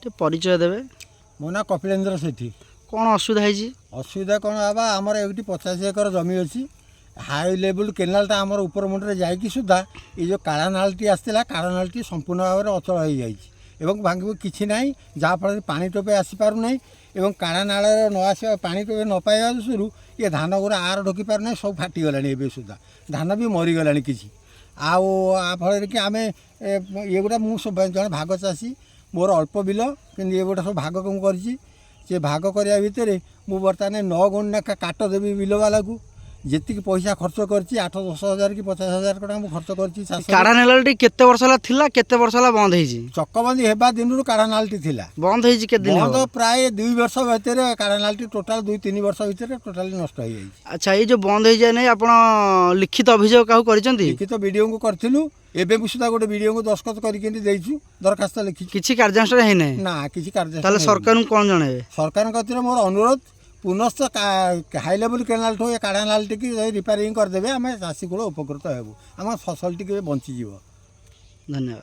टे परिचय देवे मो ना कपिलेन्द्र सेठी। कौन असुविधा है असुविधा कौन हवा आमर ये 50 एकर जमी अच्छी हाई लेवल केनालटा आमर ऊपर मुंडे जाकि सुधा ये जो काला नालटी आसला काला नालटी संपूर्ण भाव में अचल हो जाए भांग किसी ना जहाँफल पानी टोपे आसीपार ना और काला नाल न आसा पानी टोपे न पाइबा दृष्टि ये धान गुरा आर ढोकी पार ना सब फाटीगला ए सुधा धान भी मरीगला किसी आल कि आम ये गुटा मुझे जन भाग चाषी मोर अल्प बिल कि ये गोटा सब भाग मुझे से भाग करने भितर मुझे बर्तमान 9 गुण काट देवी बिल वाला को जी पैसा खर्च कर 8-10 हजार कि 50,000 टका मुझे खर्च कर काढ़ा नालटी केते वर्ष होला थिला केते वर्ष होला बंद हेजी चकबंदी हेबा दिन काढ़ा नालटी थिला बंद हेजी के दिन बंद प्राय 2 वर्ष भीतर काढ़ा नालटी टोटाल 2-3 वर्ष भीतर टोटाली नष्ट हो जाए। अच्छा ये जो बंद हो जाए नहीं आप लिखित अभियोग काहू करिसंती लिखित वीडियो को करथिलु एबे भी सुधा गोटे वीडियो को दस्तखत करके देइछु दरखास्त लिखि किछि कार्यानुष्ठान है नहीं ना किछि कार्य ताले सरकार को कोन जणेबे सरकार कतिर मोर अनुरोध पुनश्च हाई लेवल केनाल ठो काढ़ा नाल टी रिपेयरिंग करदे आम चाषी कूल उपकृत हेबू आम फसल टी बंचीज। धन्यवाद।